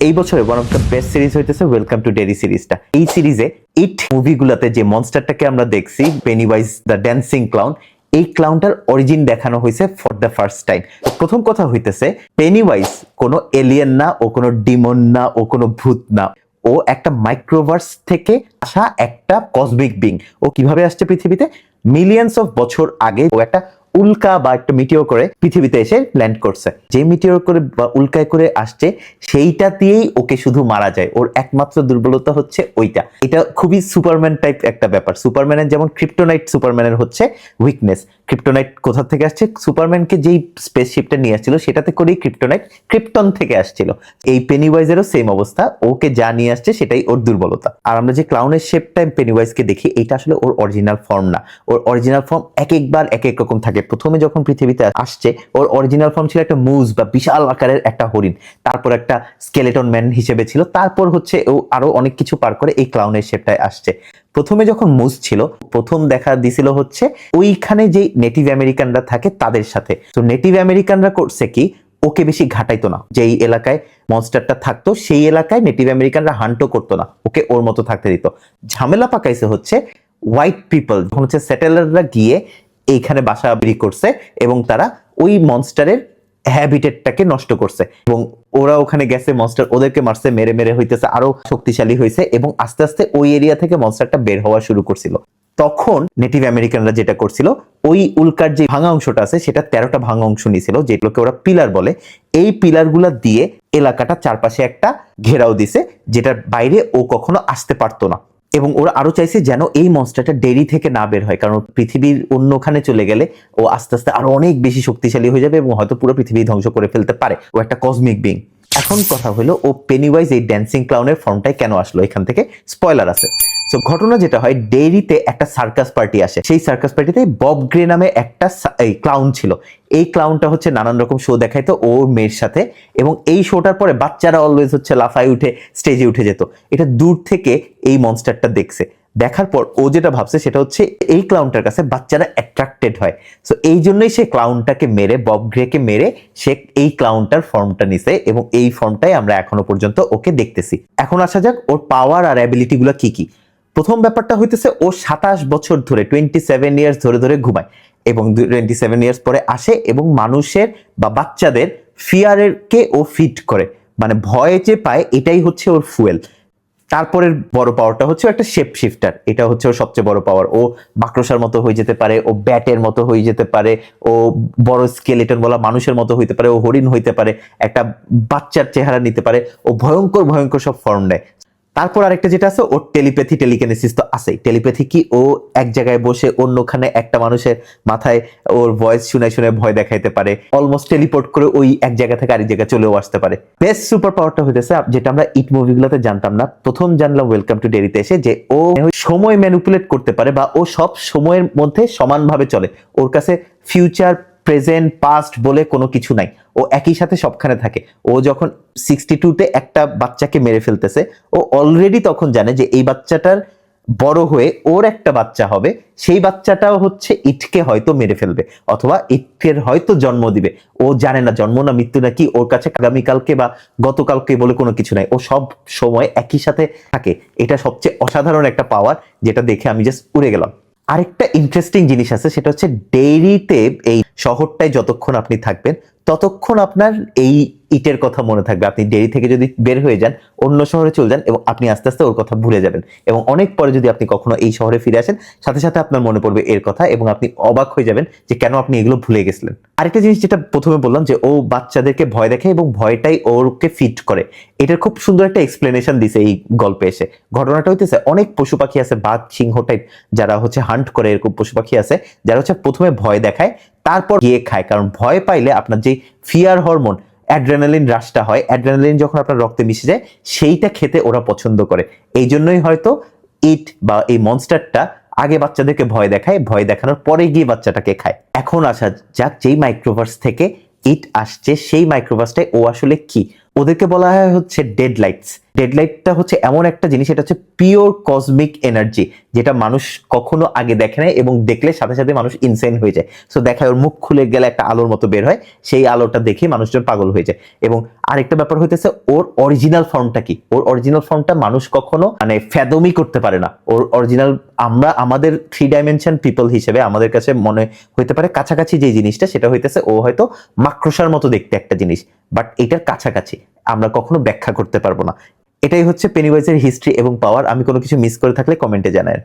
এই বছরে one of the best series হইতেছে ওয়েলকাম টু ডেরি সিরিজটা। এই সিরিজে ইট মুভিগুলোতে যে মনস্টারটাকে আমরা দেখছি, পেনিওয়াইজ দ্য ড্যান্সিং ক্লাউন, এই ক্লাউনটার অরিজিন দেখানো হয়েছে ফর দ্য ফার্স্ট টাইম। প্রথম কথা হইতেছে পেনিওয়াইজ কোনো এলিয়েন না, ও কোনো ডিমন না, ও কোনো ভূত না, ও একটা মাইক্রোভার্স থেকে আসা একটা কসমিক বিং। ও কিভাবে আসছে পৃথিবীতে? মিলিয়ন্স অফ বছর আগে ও একটা উল্কা বা একটা মিটিওর করে পৃথিবীতে এসে ল্যান্ড করছে। যে মিটিওর করে বা উল্কায় করে আসছে সেইটা দিয়েই ওকে শুধু মারা যায়। ওর একমাত্র দুর্বলতা হচ্ছে ওইটা। এটা খুবই সুপারম্যান টাইপ একটা ব্যাপার। সুপারম্যানের যেমন ক্রিপ্টোনাইট, সুপারম্যানের হচ্ছে উইকনেস। ক্রিপ্টোনাইট কোথা থেকে আসছে? সুপারম্যানকে যেই স্পেসশিপটা নিয়ে আসছিল সেটাতে করেই ক্রিপ্টোনাইট ক্রিপ্টন থেকে আসছিল। এই পেনিওয়াইজেরও সেম অবস্থা, ওকে যা নিয়ে আসছে সেটাই ওর দুর্বলতা। আর আমরা যে ক্লাউনের শেপটা পেনিওয়াইজকে দেখি, এটা আসলে ওর অরিজিনাল ফর্ম না। ওর অরিজিনাল ফর্ম এক একবার এক এক রকম থাকে। প্রথমে যখন পৃথিবীতে আসছে ওর অরিজিনাল ফর্ম ছিল একটা মুজ বা বিশাল আকারের একটা হরিণ, তারপর একটা স্কেলেটন ম্যান হিসেবে ছিল, তারপর হচ্ছে ও আরো অনেক কিছু পার করে এই ক্লাউনের শেপটায় আসছে। প্রথমে যখন মুজ ছিল, প্রথম দেখা দিছিল হচ্ছে ওইখানে যে নেটিভ আমেরিকানরা থাকে তাদের সাথে। তো নেটিভ আমেরিকানরা করছে কি, ওকে বেশি ঘাটাইতো না। যেই এলাকায় মনস্টারটা থাকতো সেই এলাকায় নেটিভ আমেরিকানরা হান্টও করতো না, ওকে ওর মতো থাকতে দিত। ঝামেলা পাকাইছে হচ্ছে হোয়াইট পিপল, যখন হচ্ছে সেটেলাররা গিয়ে এইখানে বাসা বাড়ি করছে এবং তারা ওই মনস্টারের হ্যাবিটেটটাকে নষ্ট করছে এবং ওরা ওখানে গেছে, মনস্টার ওদেরকে মারছে, মেরে মেরে হইতেছে আরো শক্তিশালী হয়েছে এবং আস্তে আস্তে ওই এরিয়া থেকে মনস্টারটা বের হওয়া শুরু করছিল। তখন নেটিভ আমেরিকানরা যেটা করছিল, ওই উল্কার যে ভাঙা অংশটা আছে সেটা 13টা ভাঙা অংশ নিয়েছিল, যেগুলোকে ওরা পিলার বলে। এই পিলারগুলা দিয়ে এলাকাটা চারপাশে একটা ঘেরাও দিছে, যেটার বাইরে ও কখনো আসতে পারতো না। এবং ওরা আরো চাইছে যেন এই মনস্টারটা ডেরি থেকে না বের হয়, কারণ পৃথিবীর অন্যখানে চলে গেলে ও আস্তে আস্তে আরো অনেক বেশি শক্তিশালী হয়ে যাবে এবং হয়তো পুরো পৃথিবী ধ্বংস করে ফেলতে পারে। ও একটা কসমিক বিং। এখন কথা হলো ও পেনিওয়াইজ এই ড্যান্সিং ক্লাউনের ফর্মটাই কেন আসলো, এখান থেকে স্পয়লার আছে। সো ঘটনা যেটা হয়, ডেইরিতে একটা সার্কাস পার্টি আসে। সেই সার্কাস পার্টিতে বব গ্রে নামে একটা ক্লাউন ছিল। এই ক্লাউনটা হচ্ছে নানান রকম শো দেখাইতো ওর মেয়ের সাথে, এবং এই শোটার পরে বাচ্চারা অলওয়েজ হচ্ছে লাফায় উঠে স্টেজে উঠে যেত। এটা দূর থেকে এই মনস্টারটা দেখছে, দেখার পর ও যেটা ভাবছে সেটা হচ্ছে এই ক্লাউনটার কাছে বাচ্চারা অ্যাট্রাক্টেড হয়। সো এই জন্যই সে ক্লাউনটাকে মেরে, বব গ্রেকে মেরে সে এই ক্লাউনটার ফর্মটা নিছে এবং এই ফর্মটাই আমরা এখনো পর্যন্ত ওকে দেখতেছি। এখন আসা যাক ওর পাওয়ার আর অ্যাবিলিটি গুলো কি কি। প্রথম ব্যাপারটা হইতেছে ও 27 বছর ধরে 27 ইয়ার্স ধরে ধরে ঘুমায় এবং 27 ইয়ার্স পরে আসে এবং মানুষের বা বাচ্চাদের ফিয়ারকে ও ফিট করে, মানে ভয় যে পায় এটাই হচ্ছে ওর ফুয়েল। তারপরের বড় পাওয়ারটা হচ্ছে একটা শেপ শিফটার, এটা হচ্ছে ওর সবচেয়ে বড় পাওয়ার। ও মাকড়সার মতো হয়ে যেতে পারে, ও ব্যাটের মতো হয়ে যেতে পারে, ও বড় স্কেলেটন বলা মানুষের মতো হইতে পারে, ও হরিণ হইতে পারে, একটা বাচ্চার চেহারা নিতে পারে, ও ভয়ঙ্কর ভয়ঙ্কর সব ফর্ম নেয়। তারপর আরেকটা যেটা আছে, ওর টেলিপ্যাথি টেলিকিনেসিস তো আছেই। টেলিপ্যাথি কি, ও এক জায়গায় বসে অন্যখানে একটা মানুষের মাথায় ওর ভয়েস শুনে শুনে ভয় দেখাইতে পারে, অলমোস্ট টেলিপোর্ট করে ওই এক জায়গা থেকে আরেক জায়গায় চলেও আসতে পারে। বেস্ট সুপার পাওয়ারটা হইতেছে যেটা আমরা ইট মুভিগুলোতে জানতাম না, প্রথম জানলাম ওয়েলকাম টু ডেরিতে এসে, যে ও সময় ম্যানিপুলেট করতে পারে বা ও সব সময়ের মধ্যে সমানভাবে চলে। ওর কাছে ফিউচার, প্রেজেন্ট, পাস্ট বলে কোনো কিছু নাই, ও একই সাথে সবখানে থাকে। ও যখন 62তে একটা বাচ্চাকে মেরে ফেলতেছে, ও অলরেডি তখন জানে যে এই বাচ্চাটার বড় হয়ে ওর একটা বাচ্চা হবে, সেই বাচ্চাটাও হচ্ছে ইটকে হয়তো মেরে ফেলবে অথবা ইটকের হয়তো জন্ম দিবে। ও জানে না জন্ম না মৃত্যু নাকি, ওর কাছে আগামীকালকে বা গতকালকে বলে কোনো কিছু নাই, ও সব সময় একই সাথে থাকে। এটা সবচেয়ে অসাধারণ একটা পাওয়ার, যেটা দেখে আমি জাস্ট উড়ে গেলাম। আরেকটা ইন্টারেস্টিং জিনিস আছে, সেটা হচ্ছে ডেইরিতে এই শহরটায় যতক্ষণ আপনি থাকবেন ততক্ষণ আপনার এই ইটের কথা মনে থাকবে। আপনি ডেরি থেকে যদি বের হয়ে যান, অন্য শহরে চলে যান, এবং আপনি আস্তে আস্তে ওর কথা ভুলে যাবেন, এবং অনেক পরে যদি আপনি কখনো এই শহরে ফিরে আসেন, সাথে সাথে আপনার মনে পড়বে এর কথা এবং আপনি অবাক হয়ে যাবেন যে কেন আপনি এগুলো ভুলে গেছিলেন। আরেকটা জিনিস যেটা প্রথমে বললাম, যে ও বাচ্চাদেরকে ভয় দেখে এবং ভয়টাই ওরকে ফিট করে, এটার খুব সুন্দর একটা এক্সপ্লেনেশন দিছে এই গল্পে এসে। ঘটনাটা হইতেছে, অনেক পশু পাখি আছে, বাঘ, সিংহ টাইপ যারা হচ্ছে হান্ট করে, এরকম পশু পাখি আছে যারা হচ্ছে প্রথমে ভয় দেখায় তারপর গিয়ে খায়। কারণ ভয় পাইলে আপনার যে ফিয়ার হরমোন অ্যাড্রেনালিন হ্রাসটা হয়, অ্যাড্রেনালিন যখন আপনার রক্তে মিশে যায় সেইটা খেতে ওরা পছন্দ করে। এই জন্যই হয়তো ইট বা এই মনস্টারটা আগে বাচ্চাদেরকে ভয় দেখায়, ভয় দেখানোর পরে গিয়ে বাচ্চাটাকে খায়। এখন আসা যাক, যেই মাইক্রোভার্স থেকে ইট আসছে সেই মাইক্রোভার্সটাই ও আসলে কি। ওদেরকে বলা হয় হচ্ছে ডেড লাইটস। ডেডলাইটটা হচ্ছে এমন একটা জিনিস, এটা হচ্ছে পিওর কসমিক এনার্জি, যেটা মানুষ কখনো আগে দেখে নাই এবং দেখলে সাথে সাথে মানুষ ইনসেন হয়ে যায়। সো দেখায় ওর মুখ খুলে গেলে একটা আলোর মতো বের হয়, সেই আলোটা দেখে মানুষজন পাগল হয়ে যায়। এবং আরেকটা ব্যাপার হইতেছে ওর অরিজিনাল ফর্মটা কি, ওর অরিজিনাল ফর্মটা মানুষ কখনো মানে ফ্যাদমই করতে পারে না। ওর অরিজিনাল আমরা আমাদের 3 ডাইমেনশন পিপল হিসেবে আমাদের কাছে মনে হইতে পারে কাছাকাছি যে জিনিসটা, সেটা হইতেছে ও হয়তো মাকড়সার মতো দেখতে একটা জিনিস, বাট এটার কাছাকাছি আমরা কখনো ব্যাখ্যা করতে পারবো না। এটাই হচ্ছে পেনিওয়াইজের হিস্ট্রি এবং পাওয়ার। আমি কোনো কিছু মিস করে থাকলে কমেন্টে জানায়।